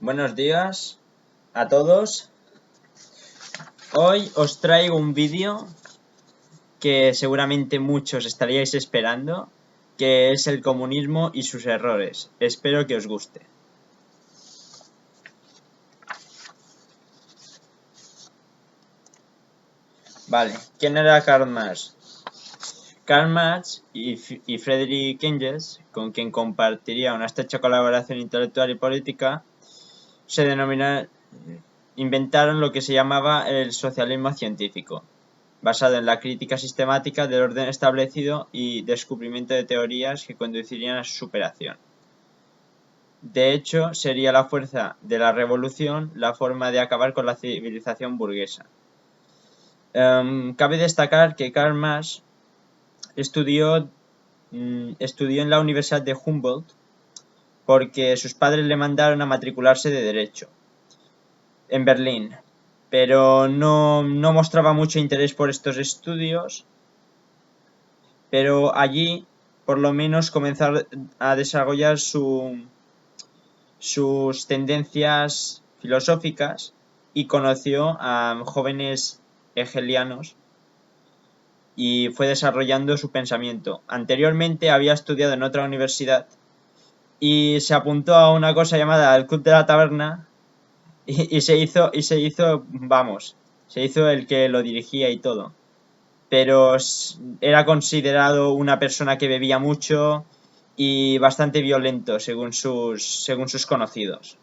Buenos días a todos. Hoy os traigo un vídeo que seguramente muchos estaríais esperando, que es el comunismo y sus errores. Espero que os guste. Vale, ¿quién era Karl Marx? Karl Marx y Friedrich Engels, con quien compartiría una estrecha colaboración intelectual y política, inventaron lo que se llamaba el socialismo científico, basado en la crítica sistemática del orden establecido y descubrimiento de teorías que conducirían a su superación. De hecho, sería la fuerza de la revolución la forma de acabar con la civilización burguesa. Cabe destacar que Karl Marx estudió en la Universidad de Humboldt porque sus padres le mandaron a matricularse de Derecho en Berlín, pero no mostraba mucho interés por estos estudios, pero allí por lo menos comenzó a desarrollar sus tendencias filosóficas y conoció a jóvenes hegelianos y fue desarrollando su pensamiento. Anteriormente había estudiado en otra universidad y se apuntó a una cosa llamada el Club de la Taberna y se hizo, se hizo el que lo dirigía y todo. Pero era considerado una persona que bebía mucho y bastante violento según sus conocidos.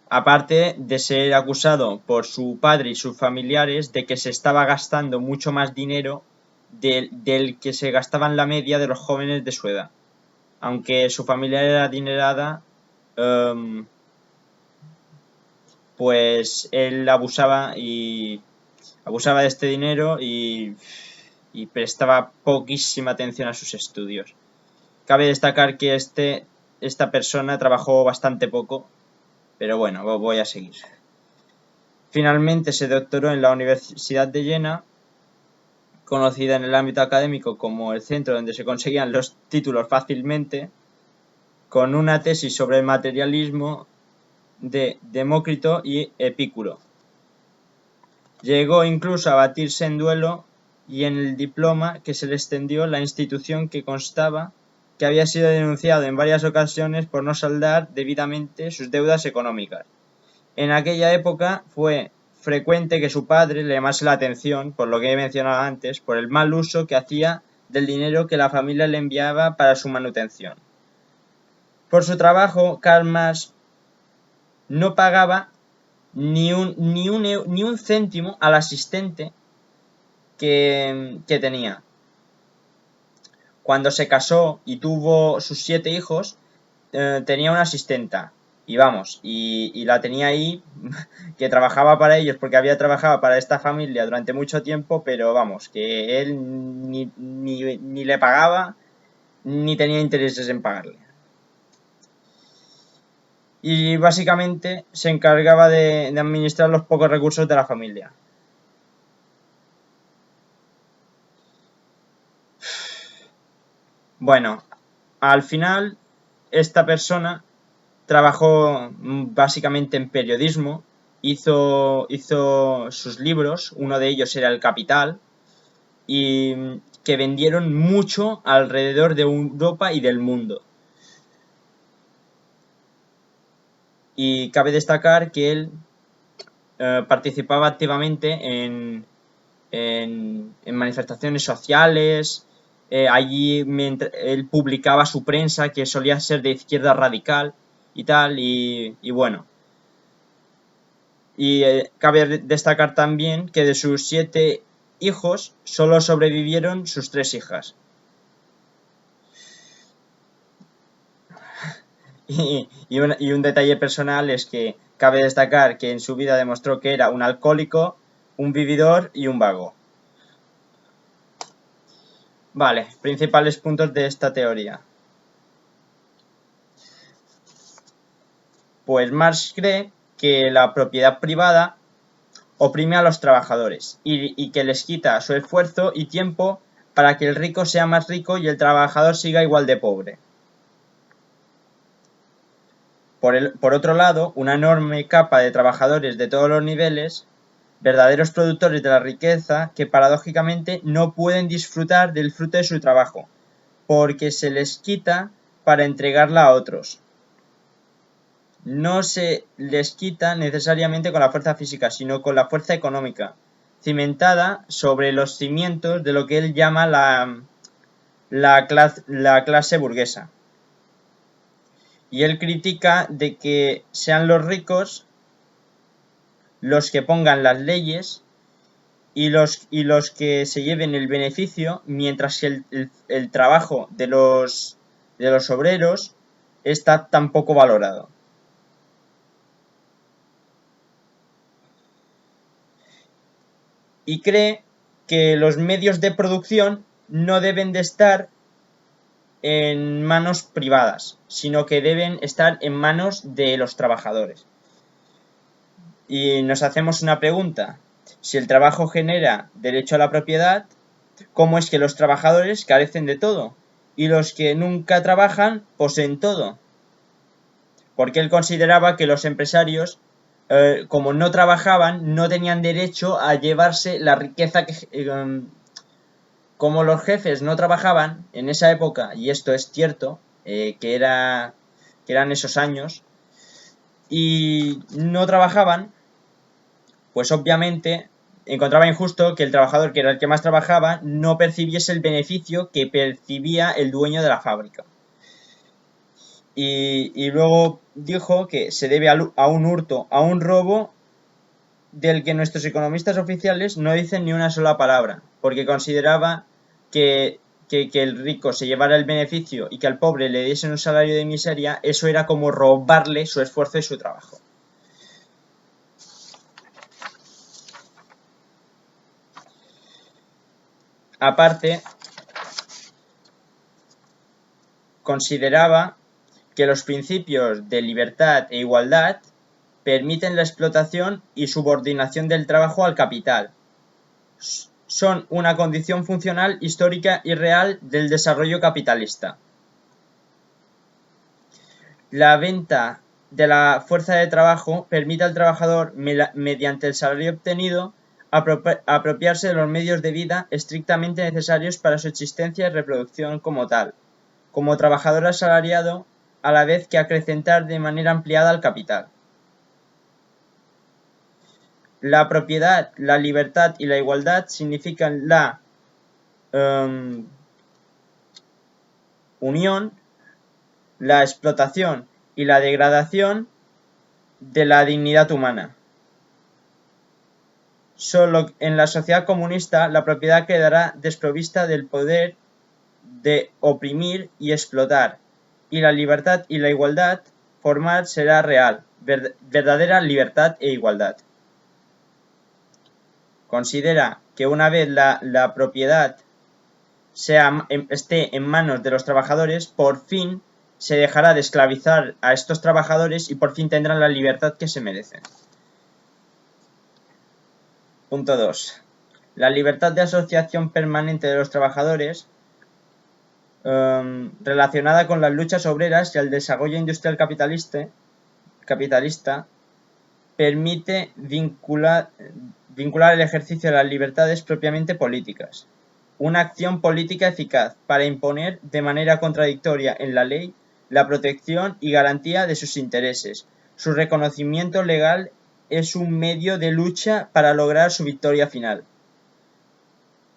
Aparte de ser acusado por su padre y sus familiares de que se estaba gastando mucho más dinero del que se gastaban la media de los jóvenes de su edad. Aunque su familia era adinerada, pues él abusaba de este dinero y prestaba poquísima atención a sus estudios. Cabe destacar que esta persona trabajó bastante poco, pero bueno, voy a seguir. Finalmente se doctoró en la Universidad de Jena, conocida en el ámbito académico como el centro donde se conseguían los títulos fácilmente, con una tesis sobre el materialismo de Demócrito y Epicuro. Llegó incluso a batirse en duelo y en el diploma que se le extendió la institución que constaba que había sido denunciado en varias ocasiones por no saldar debidamente sus deudas económicas. En aquella época fue frecuente que su padre le llamase la atención, por lo que he mencionado antes, por el mal uso que hacía del dinero que la familia le enviaba para su manutención. Por su trabajo, Karl Marx no pagaba ni un céntimo al asistente que tenía. Cuando se casó y tuvo sus 7 hijos, tenía una asistenta. Y la tenía ahí, que trabajaba para ellos porque había trabajado para esta familia durante mucho tiempo, pero que él ni le pagaba ni tenía intereses en pagarle. Y básicamente se encargaba de administrar los pocos recursos de la familia. Bueno, al final esta persona trabajó básicamente en periodismo, hizo sus libros, uno de ellos era El Capital, y que vendieron mucho alrededor de Europa y del mundo. Y cabe destacar que él participaba activamente en manifestaciones sociales. Allí él publicaba su prensa, que solía ser de izquierda radical y tal, y bueno. Y cabe destacar también que de sus 7 hijos solo sobrevivieron sus 3 hijas. Y un detalle personal es que cabe destacar que en su vida demostró que era un alcohólico, un vividor y un vago. Vale, principales puntos de esta teoría. Pues Marx cree que la propiedad privada oprime a los trabajadores y que les quita su esfuerzo y tiempo para que el rico sea más rico y el trabajador siga igual de pobre. Por otro lado, una enorme capa de trabajadores de todos los niveles, verdaderos productores de la riqueza, que paradójicamente no pueden disfrutar del fruto de su trabajo, porque se les quita para entregarla a otros. No se les quita necesariamente con la fuerza física, sino con la fuerza económica, cimentada sobre los cimientos de lo que él llama la clase burguesa. Y él critica de que sean los ricos los que pongan las leyes y los que se lleven el beneficio, mientras que el trabajo de los obreros está tan poco valorado. Y cree que los medios de producción no deben de estar en manos privadas, sino que deben estar en manos de los trabajadores. Y nos hacemos una pregunta: si el trabajo genera derecho a la propiedad, ¿cómo es que los trabajadores carecen de todo y los que nunca trabajan poseen todo? Porque él consideraba que los empresarios, como no trabajaban, no tenían derecho a llevarse la riqueza que... Como los jefes no trabajaban en esa época, y esto es cierto, que eran esos años, y no trabajaban, pues obviamente encontraba injusto que el trabajador, que era el que más trabajaba, no percibiese el beneficio que percibía el dueño de la fábrica. Y luego dijo que se debe a un hurto, a un robo del que nuestros economistas oficiales no dicen ni una sola palabra, porque consideraba que el rico se llevara el beneficio y que al pobre le diesen un salario de miseria, eso era como robarle su esfuerzo y su trabajo. Aparte, consideraba que los principios de libertad e igualdad permiten la explotación y subordinación del trabajo al capital. Son una condición funcional, histórica y real del desarrollo capitalista. La venta de la fuerza de trabajo permite al trabajador, mediante el salario obtenido, apropiarse de los medios de vida estrictamente necesarios para su existencia y reproducción como tal, como trabajador asalariado, a la vez que acrecentar de manera ampliada al capital. La propiedad, la libertad y la igualdad significan la unión, la explotación y la degradación de la dignidad humana. Solo en la sociedad comunista la propiedad quedará desprovista del poder de oprimir y explotar, y la libertad y la igualdad formal será real, verdadera libertad e igualdad. Considera que una vez la propiedad esté en manos de los trabajadores, por fin se dejará de esclavizar a estos trabajadores y por fin tendrán la libertad que se merecen. Punto 2. La libertad de asociación permanente de los trabajadores, relacionada con las luchas obreras y el desarrollo industrial capitalista, permite vincular el ejercicio de las libertades propiamente políticas. Una acción política eficaz para imponer de manera contradictoria en la ley la protección y garantía de sus intereses. Su reconocimiento legal es un medio de lucha para lograr su victoria final.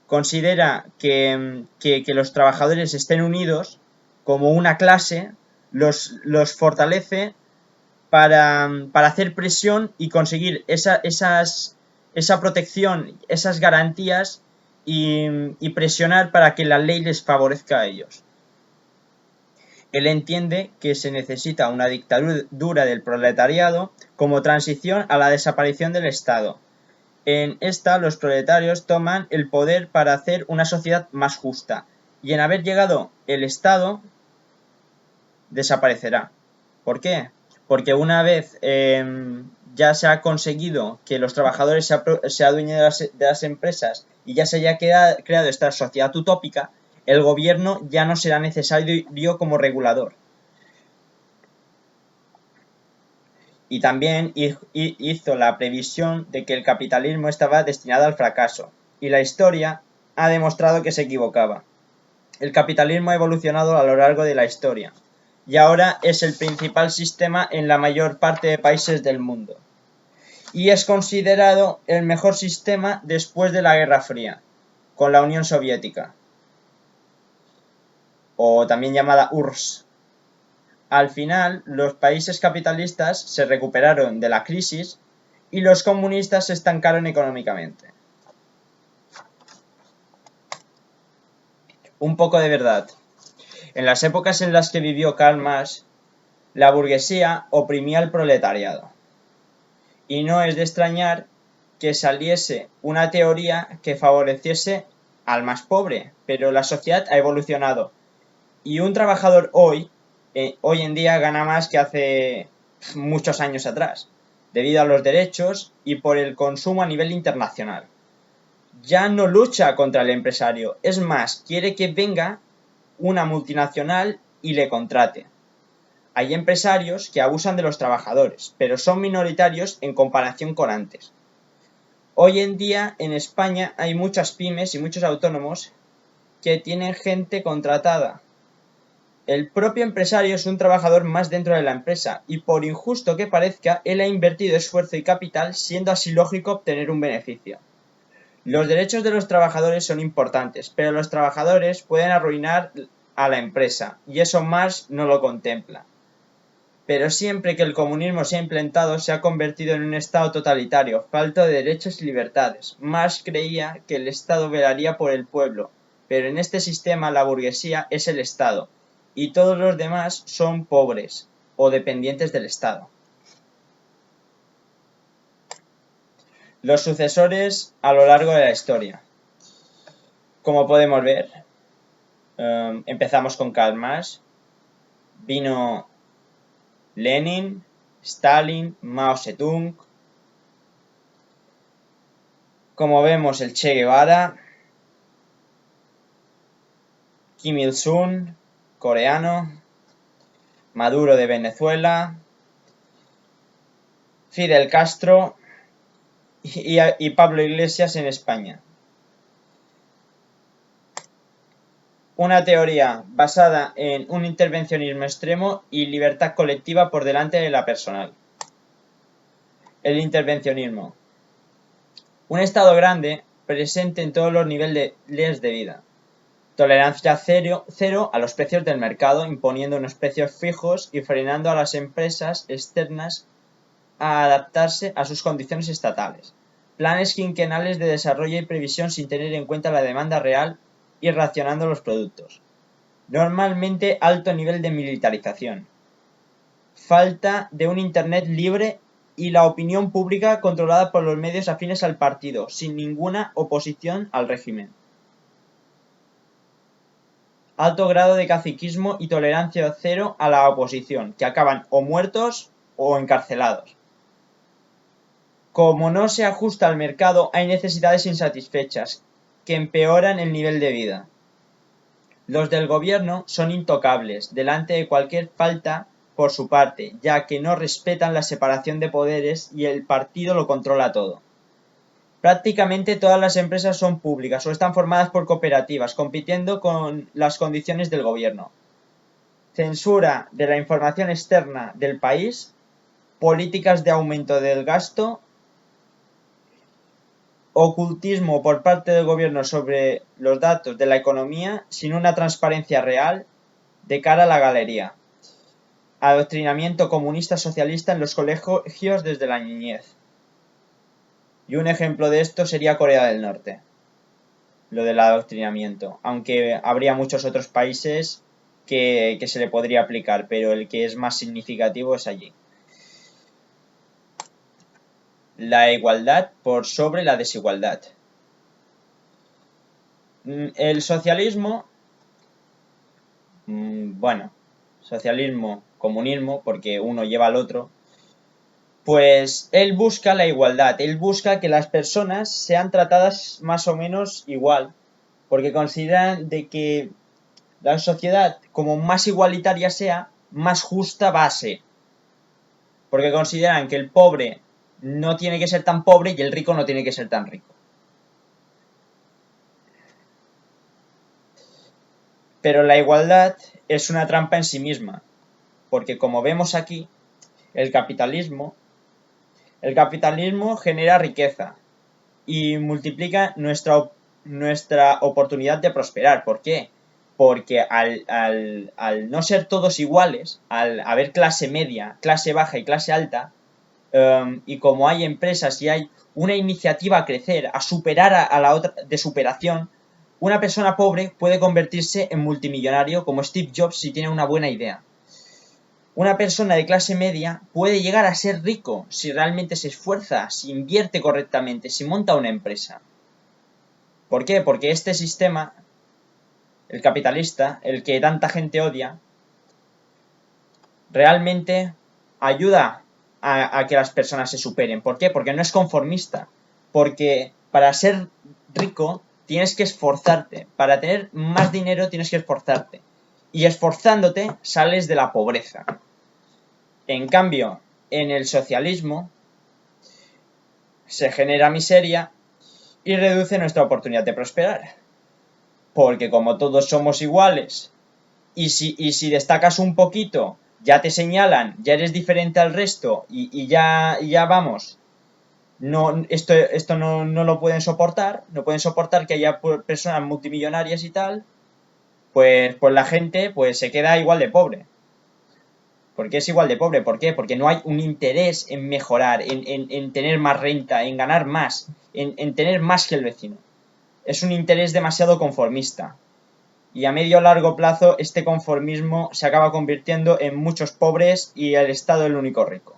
Considera que los trabajadores estén unidos como una clase, los fortalece para hacer presión y conseguir esa protección, esas garantías y presionar para que la ley les favorezca a ellos. Él entiende que se necesita una dictadura del proletariado como transición a la desaparición del Estado. En esta, los proletarios toman el poder para hacer una sociedad más justa, y en haber llegado el Estado, desaparecerá. ¿Por qué? Porque una vez ya se ha conseguido que los trabajadores se adueñen de las empresas y ya se haya creado esta sociedad utópica, el gobierno ya no será necesario como regulador. Y también hizo la previsión de que el capitalismo estaba destinado al fracaso, y la historia ha demostrado que se equivocaba. El capitalismo ha evolucionado a lo largo de la historia, y ahora es el principal sistema en la mayor parte de países del mundo. Y es considerado el mejor sistema después de la Guerra Fría, con la Unión Soviética, o también llamada URSS. Al final, los países capitalistas se recuperaron de la crisis y los comunistas se estancaron económicamente. Un poco de verdad. En las épocas en las que vivió Karl Marx, la burguesía oprimía al proletariado. Y no es de extrañar que saliese una teoría que favoreciese al más pobre, pero la sociedad ha evolucionado. Y un trabajador hoy en día gana más que hace muchos años atrás, debido a los derechos y por el consumo a nivel internacional. Ya no lucha contra el empresario, es más, quiere que venga una multinacional y le contrate. Hay empresarios que abusan de los trabajadores, pero son minoritarios en comparación con antes. Hoy en día en España hay muchas pymes y muchos autónomos que tienen gente contratada. El propio empresario es un trabajador más dentro de la empresa y por injusto que parezca, él ha invertido esfuerzo y capital, siendo así lógico obtener un beneficio. Los derechos de los trabajadores son importantes, pero los trabajadores pueden arruinar a la empresa y eso Marx no lo contempla. Pero siempre que el comunismo se ha implantado se ha convertido en un Estado totalitario, falto de derechos y libertades. Marx creía que el Estado velaría por el pueblo, pero en este sistema la burguesía es el Estado, y todos los demás son pobres o dependientes del Estado. Los sucesores a lo largo de la historia. Como podemos ver, empezamos con Karl Marx, vino Lenin, Stalin, Mao Zedong. Como vemos, el Che Guevara, Kim Il-sung, coreano, Maduro de Venezuela, Fidel Castro y Pablo Iglesias en España. Una teoría basada en un intervencionismo extremo y libertad colectiva por delante de la personal. El intervencionismo. Un Estado grande presente en todos los niveles de vida. Tolerancia cero a los precios del mercado, imponiendo unos precios fijos y frenando a las empresas externas a adaptarse a sus condiciones estatales. Planes quinquenales de desarrollo y previsión sin tener en cuenta la demanda real y racionando los productos. Normalmente alto nivel de militarización. Falta de un Internet libre y la opinión pública controlada por los medios afines al partido, sin ninguna oposición al régimen. Alto grado de caciquismo y tolerancia cero a la oposición, que acaban o muertos o encarcelados. Como no se ajusta al mercado, hay necesidades insatisfechas, que empeoran el nivel de vida. Los del gobierno son intocables delante de cualquier falta por su parte, ya que no respetan la separación de poderes y el partido lo controla todo. Prácticamente todas las empresas son públicas o están formadas por cooperativas, compitiendo con las condiciones del gobierno. Censura de la información externa del país, políticas de aumento del gasto, ocultismo por parte del gobierno sobre los datos de la economía sin una transparencia real de cara a la galería. Adoctrinamiento comunista socialista en los colegios desde la niñez. Y un ejemplo de esto sería Corea del Norte, lo del adoctrinamiento, aunque habría muchos otros países que se le podría aplicar, pero el que es más significativo es allí. La igualdad por sobre la desigualdad. El socialismo, socialismo, comunismo, porque uno lleva al otro, pues él busca la igualdad, él busca que las personas sean tratadas más o menos igual, porque consideran de que la sociedad, como más igualitaria sea, más justa va a ser. Porque consideran que el pobre no tiene que ser tan pobre y el rico no tiene que ser tan rico. Pero la igualdad es una trampa en sí misma, porque como vemos aquí, el capitalismo, el capitalismo genera riqueza y multiplica nuestra oportunidad de prosperar. ¿Por qué? Porque al no ser todos iguales, al haber clase media, clase baja y clase alta, y como hay empresas y hay una iniciativa a crecer, a superar a la otra, de superación, una persona pobre puede convertirse en multimillonario como Steve Jobs si tiene una buena idea. Una persona de clase media puede llegar a ser rico si realmente se esfuerza, si invierte correctamente, si monta una empresa. ¿Por qué? Porque este sistema, el capitalista, el que tanta gente odia, realmente ayuda a que las personas se superen. ¿Por qué? Porque no es conformista. Porque para ser rico tienes que esforzarte. Para tener más dinero tienes que esforzarte. Y esforzándote sales de la pobreza. En cambio, en el socialismo se genera miseria y reduce nuestra oportunidad de prosperar. Porque como todos somos iguales, y si destacas un poquito, ya te señalan, ya eres diferente al resto, y ya vamos, no, esto no lo pueden soportar, no pueden soportar que haya personas multimillonarias y tal, pues la gente pues se queda igual de pobre. ¿Por qué es igual de pobre? ¿Por qué? Porque no hay un interés en mejorar, en tener más renta, en ganar más, en tener más que el vecino. Es un interés demasiado conformista. Y a medio o largo plazo este conformismo se acaba convirtiendo en muchos pobres y el Estado el único rico.